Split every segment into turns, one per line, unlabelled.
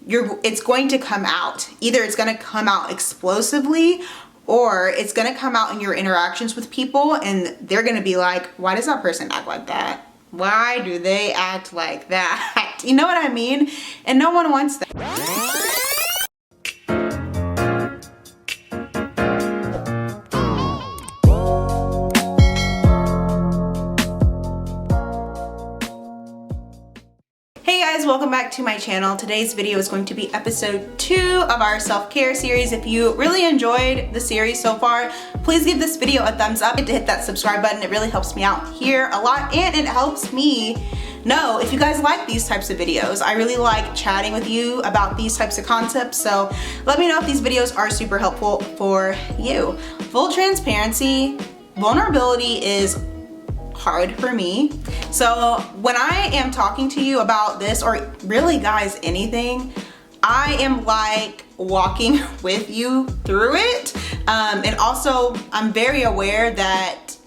it's going to come out. Either it's going to come out explosively, or it's going to come out in your interactions with people, and they're going to be like, why does that person act like that? Why do they act like that? You know what I mean? And no one wants that. Hey guys, welcome back to my channel. Today's video is going to be episode 2 of our self-care series. If you really enjoyed the series so far, please give this video a thumbs up and hit that subscribe button. It really helps me out here a lot, and it helps me know if you guys like these types of videos. I really like chatting with you about these types of concepts, so let me know if these videos are super helpful for you. Full transparency, vulnerability is hard for me. So when I am talking to you about this, or really guys, anything, I am like walking with you through it. And also I'm very aware that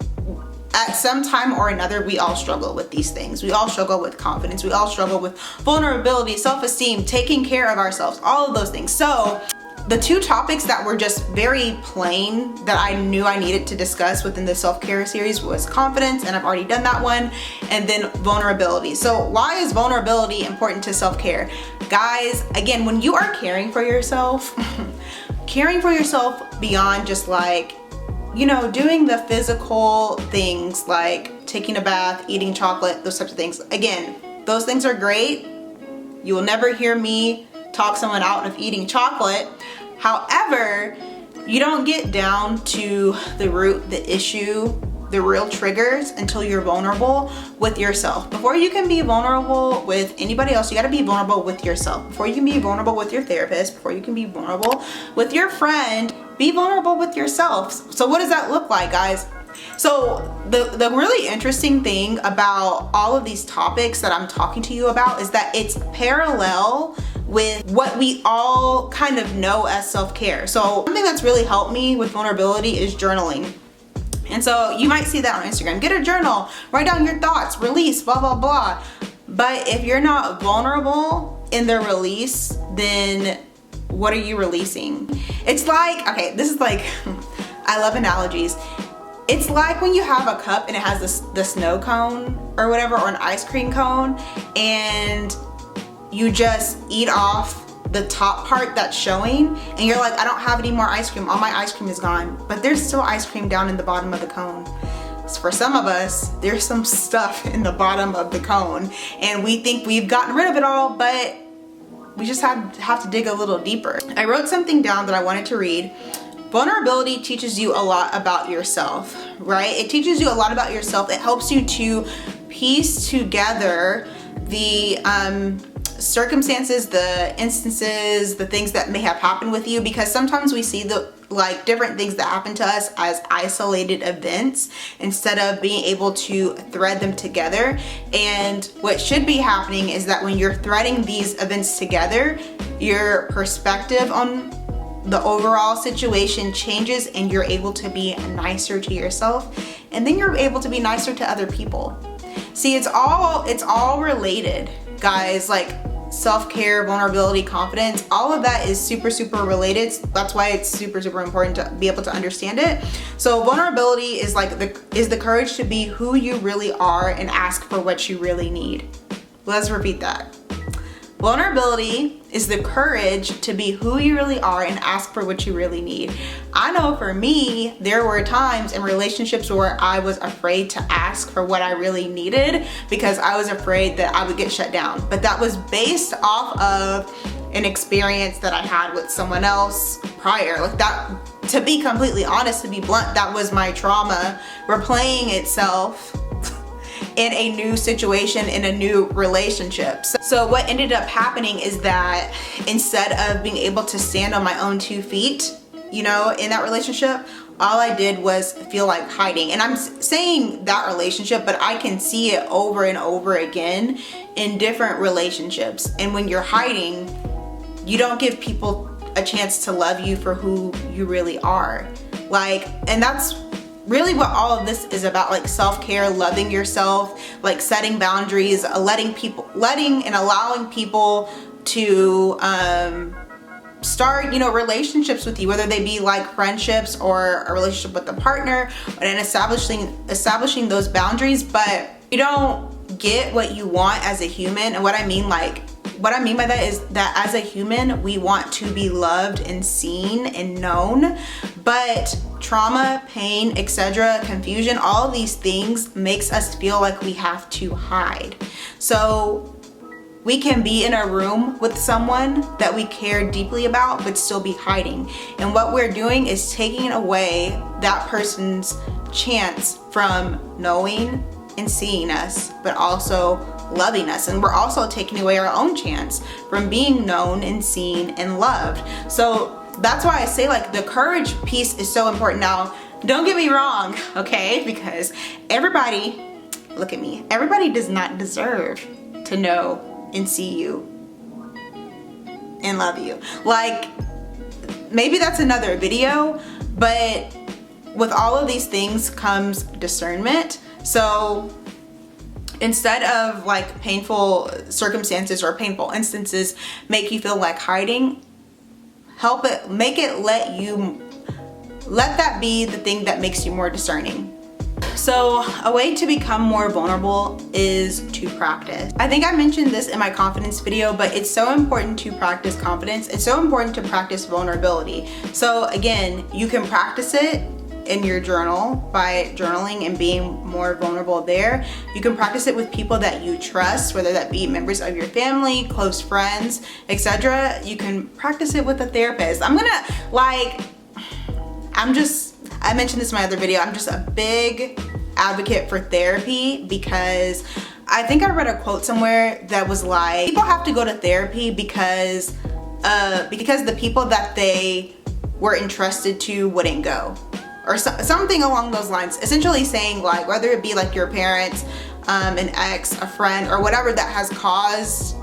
at some time or another, we all struggle with these things. We all struggle with confidence. We all struggle with vulnerability, self-esteem, taking care of ourselves, all of those things. So the 2 topics that were just very plain that I knew I needed to discuss within the self-care series was confidence, and I've already done that one, and then vulnerability. So why is vulnerability important to self-care? Guys, again, when you are caring for yourself, caring for yourself beyond just like, you know, doing the physical things like taking a bath, eating chocolate, those types of things. Again, those things are great. You will never hear me talk someone out of eating chocolate. However, you don't get down to the root, the issue, the real triggers until you're vulnerable with yourself. Before you can be vulnerable with anybody else, you gotta be vulnerable with yourself. Before you can be vulnerable with your therapist, before you can be vulnerable with your friend, be vulnerable with yourself. So what does that look like, guys? So the really interesting thing about all of these topics that I'm talking to you about is that it's parallel with what we all kind of know as self-care. So something that's really helped me with vulnerability is journaling. And so you might see that on Instagram. Get a journal, write down your thoughts, release, blah, blah, blah. But if you're not vulnerable in the release, then what are you releasing? It's like, okay, this is like, I love analogies. It's like when you have a cup and it has the snow cone or whatever, or an ice cream cone, and you just eat off the top part that's showing, and you're like, I don't have any more ice cream. All my ice cream is gone. But there's still ice cream down in the bottom of the cone. So for some of us, there's some stuff in the bottom of the cone, and we think we've gotten rid of it all, but we just have to dig a little deeper. I wrote something down that I wanted to read. Vulnerability teaches you a lot about yourself, right? It teaches you a lot about yourself. It helps you to piece together the circumstances, the instances, the things that may have happened with you, because sometimes we see the like different things that happen to us as isolated events instead of being able to thread them together. And what should be happening is that when you're threading these events together, your perspective on the overall situation changes, and you're able to be nicer to yourself, and then you're able to be nicer to other people. See, it's all related, guys. Like self-care, vulnerability, confidence, all of that is super, super related. That's why it's super, super important to be able to understand it. So vulnerability is like the courage to be who you really are and ask for what you really need. Let's repeat that. Vulnerability is the courage to be who you really are and ask for what you really need. I know for me, there were times in relationships where I was afraid to ask for what I really needed because I was afraid that I would get shut down. But that was based off of an experience that I had with someone else prior. Like that, to be completely honest, to be blunt, that was my trauma replaying itself in a new situation, in a new relationship. So what ended up happening is that instead of being able to stand on my own 2 feet, you know, in that relationship, all I did was feel like hiding. And I'm saying that relationship, but I can see it over and over again in different relationships. And when you're hiding, you don't give people a chance to love you for who you really are. Like, and that's really what all of this is about, like self-care, loving yourself, like setting boundaries, letting and allowing people to start, you know, relationships with you, whether they be like friendships or a relationship with a partner, and establishing those boundaries. But you don't get what you want as a human. And what I mean by that is that as a human, we want to be loved and seen and known, but trauma, pain, etc., confusion, all these things makes us feel like we have to hide. So we can be in a room with someone that we care deeply about, but still be hiding. And what we're doing is taking away that person's chance from knowing and seeing us, but also loving us. And we're also taking away our own chance from being known and seen and loved. So that's why I say, like, the courage piece is so important. Now, don't get me wrong, okay? Because everybody, look at me, everybody does not deserve to know and see you and love you. Like, maybe that's another video, but with all of these things comes discernment. So instead of like painful circumstances or painful instances make you feel like hiding, let that be the thing that makes you more discerning. So a way to become more vulnerable is to practice. I think I mentioned this in my confidence video, but it's so important to practice confidence. It's so important to practice vulnerability. So again, you can practice it in your journal by journaling and being more vulnerable there. You can practice it with people that you trust, whether that be members of your family, close friends, etc. You can practice it with a therapist. I mentioned this in my other video, I'm just a big advocate for therapy, because I think I read a quote somewhere that was like, people have to go to therapy because the people that they were entrusted to wouldn't go, or something along those lines. Essentially saying, like, whether it be like your parents, an ex, a friend, or whatever that has caused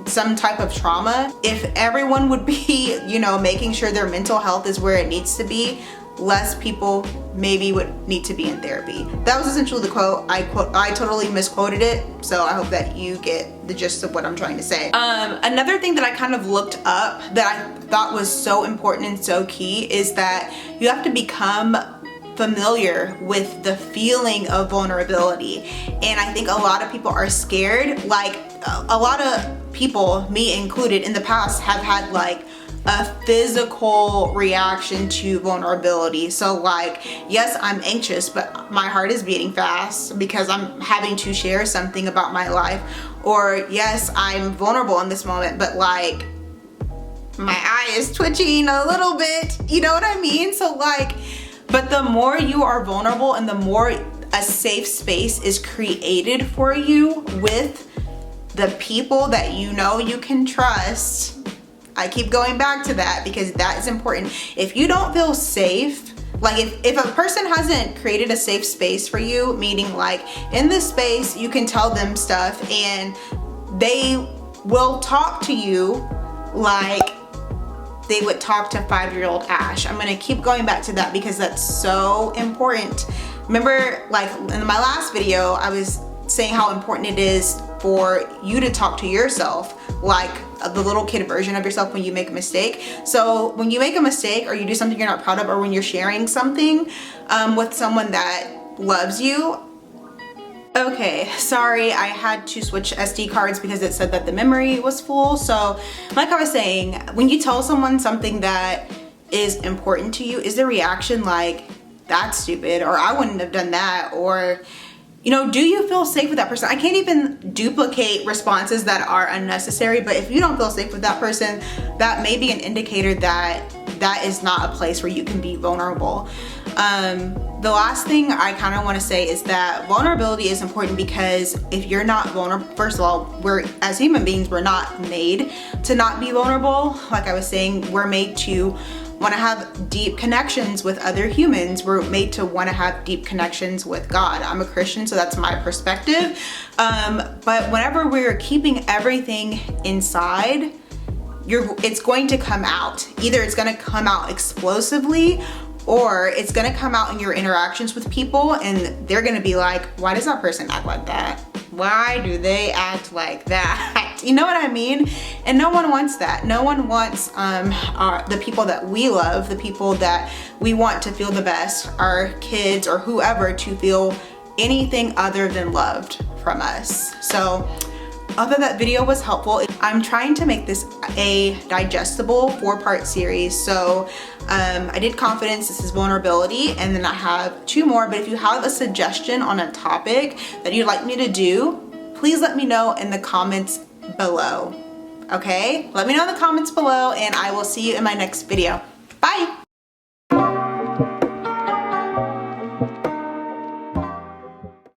some type of trauma, if everyone would be, you know, making sure their mental health is where it needs to be, less people maybe would need to be in therapy. That was essentially the quote. I totally misquoted it, so I hope that you get the gist of what I'm trying to say. Another thing that I kind of looked up that I thought was so important and so key is that you have to become familiar with the feeling of vulnerability. And I think a lot of people are scared. Like, a lot of people, me included, in the past have had like a physical reaction to vulnerability. So like, yes, I'm anxious, but my heart is beating fast because I'm having to share something about my life. Or yes, I'm vulnerable in this moment, but like, my eye is twitching a little bit, you know what I mean? So like, but the more you are vulnerable and the more a safe space is created for you with the people that you know you can trust. I keep going back to that because that is important. If you don't feel safe, like if a person hasn't created a safe space for you, meaning like in this space you can tell them stuff and they will talk to you like they would talk to 5-year-old Ash. I'm gonna keep going back to that because that's so important. Remember, like in my last video, I was saying how important it is for you to talk to yourself like the little kid version of yourself when you make a mistake. So when you make a mistake or you do something you're not proud of, or when you're sharing something with someone that loves you. Okay, sorry, I had to switch SD cards because it said that the memory was full. So like I was saying, when you tell someone something that is important to you, is the reaction like, that's stupid, or I wouldn't have done that, or, you know, do you feel safe with that person? I can't even duplicate responses that are unnecessary, but if you don't feel safe with that person, that may be an indicator that that is not a place where you can be vulnerable. The last thing I kind of want to say is that vulnerability is important because if you're not vulnerable, first of all, as human beings, we're not made to not be vulnerable. Like I was saying, we're made to want to have deep connections with other humans. We're made to want to have deep connections with God. I'm a Christian, so that's my perspective. But whenever we're keeping everything inside, it's going to come out. Either it's going to come out explosively, or it's going to come out in your interactions with people and they're going to be like, why does that person act like that? Why do they act like that? You know what I mean? And no one wants that. No one wants the people that we love, the people that we want to feel the best, our kids or whoever, to feel anything other than loved from us. So I hope that video was helpful. I'm trying to make this a digestible 4-part series. So I did confidence, this is vulnerability, and then I have 2 more. But if you have a suggestion on a topic that you'd like me to do, please let me know in the comments below. Okay? Let me know in the comments below, and I will see you in my next video. Bye!